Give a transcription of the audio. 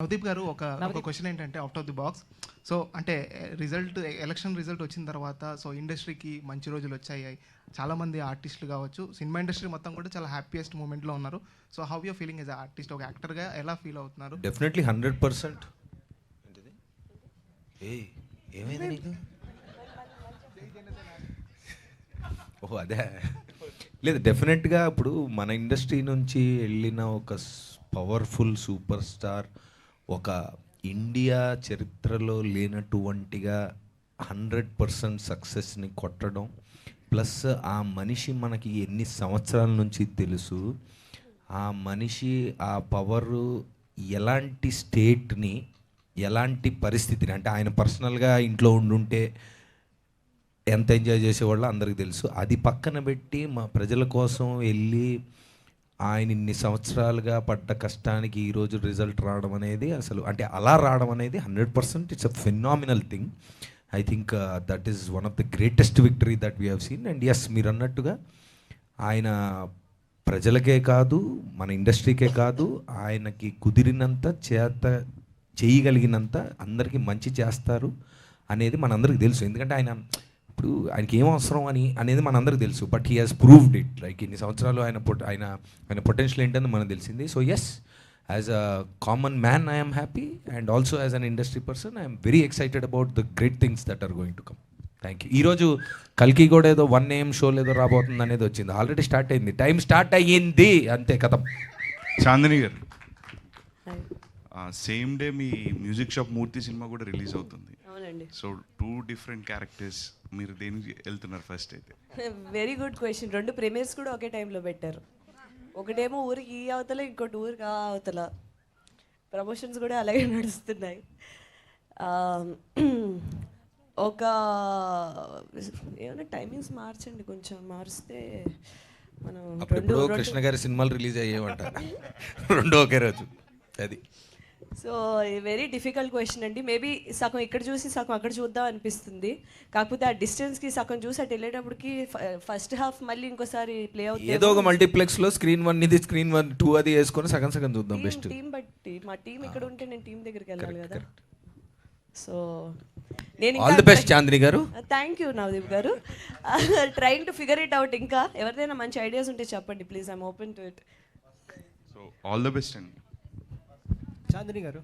నవదీప్ గారు ఒక క్వశ్చన్ ఏంటంటే out of the box. So అంటే ఎలక్షన్ రిజల్ట్ వచ్చిన తర్వాత సో ఇండస్ట్రీకి మంచి రోజులు వచ్చాయి. చాలామంది ఆర్టిస్టులు కావచ్చు, సినిమా ఇండస్ట్రీ మొత్తం కూడా చాలా హ్యాపీయెస్ట్ మూమెంట్లో ఉన్నారు. So how you feeling as artist, ఒక యాక్టర్గా ఎలా ఫీల్ అవుతున్నారు? డెఫినెట్లీ 100%. ఏమైంది నీకు? ఓహో అదే లేదు, డెఫినెట్గా ఇప్పుడు మన ఇండస్ట్రీ నుంచి వెళ్ళిన ఒక పవర్ఫుల్ సూపర్ స్టార్ ఒక ఇండియా చరిత్రలో లేనటువంటిగా 100% సక్సెస్ని కొట్టడం, ప్లస్ ఆ మనిషి మనకి ఎన్ని సంవత్సరాల నుంచి తెలుసు, ఆ మనిషి ఆ పవరు ఎలాంటి స్టేట్ని ఎలాంటి పరిస్థితిని, అంటే ఆయన పర్సనల్గా ఇంట్లో ఉండుంటే ఎంత ఎంజాయ్ చేసేవాళ్ళో అందరికీ తెలుసు. అది పక్కన పెట్టి మా ప్రజల కోసం వెళ్ళి ఆయన ఇన్ని సంవత్సరాలుగా పడ్డ కష్టానికి ఈరోజు రిజల్ట్ రావడం అనేది అసలు అంటే అలా రావడం అనేది 100% it's a phenomenal thing. I think that is one of the greatest victory that we have seen. And yes, మీరు అన్నట్టుగా ఆయన ప్రజలకే కాదు, మన ఇండస్ట్రీకే కాదు, ఆయనకి కుదిరినంత చేయగలిగినంత అందరికీ మంచి చేస్తారు అనేది మనందరికీ తెలుసు. ఎందుకంటే ఇప్పుడు ఆయనకి ఏం అవసరం అనేది మనందరికీ తెలుసు. But he has proved it. Like ఇన్ని సంవత్సరాలు ఆయన పొటెన్షియల్ ఏంటని మనకు తెలిసింది. So yes, as a common man I'm happy, and also as an industry person I'm very excited about the great things that are going to come. Thank you. ఈరోజు కల్కి కూడా ఏదో 1 AM షోలు ఏదో రాబోతుంది అనేది వచ్చింది. ఆల్రెడీ స్టార్ట్ అయింది, టైం స్టార్ట్ అయ్యింది, అంతే కథం. చాందిని గారు, సేమ్ డే మీ మ్యూజిక్ షాప్ మూర్తి సినిమా కూడా రిలీజ్ అవుతుంది. అవునండి. సో 2 డిఫరెంట్ క్యారెక్టర్స్, మీరు దేనికి వెళ్తున్నారు ఫస్ట్ అయితే? Very good question. 2 ప్రీమియర్స్ కూడా ఒకే టైంలో పెట్టారు. ఒకటేమో ఊరికి ఈ అవతల, ఇంకోటి ఊరికి ఆ అవతల. ప్రమోషన్స్ కూడా అలాగే నడుస్తున్నాయి. ఒక ఏమైనా టైమింగ్స్ మార్చండి, కొంచెం మారిస్తే మనం అప్పుడెప్పుడో కృష్ణ గారి సినిమాలు రిలీజ్ అయ్యేవంట 2 ఒకే రోజు. అది సో వెరీ డిఫికల్ట్ క్వశ్చన్ అండి. మేబీ సగం ఇక్కడ చూసి సగం అక్కడ చూద్దాం అనిపిస్తుంది. కాకపోతే ఆ డిస్టెన్స్కి సగం చూసి అటు వెళ్ళేటప్పటికి ఫస్ట్ హాఫ్ మళ్ళీ ఇంకోసారి ప్లే అవుతుంది. ఏదో ఒక మల్టీప్లెక్స్లో స్క్రీన్ 1 ఇది, స్క్రీన్ 1 2 అది వేసుకొని సగం సగం చూద్దాం. బెస్ట్ టీం బట్టి, మా టీం ఇక్కడ ఉంటే నేను టీం దగ్గరికి వెళ్ళాలి కదా. సో నేను ఆల్ ది బెస్ట్ చాందిని గారు. థ్యాంక్ యూ నవదీప్ గారు. Trying to figure it out. ఇంకా ఎవరిదైనా మంచి ఐడియాస్ ఉంటే చెప్పండి please, I'm open to it. So all the best అండి. చాందిని గారు.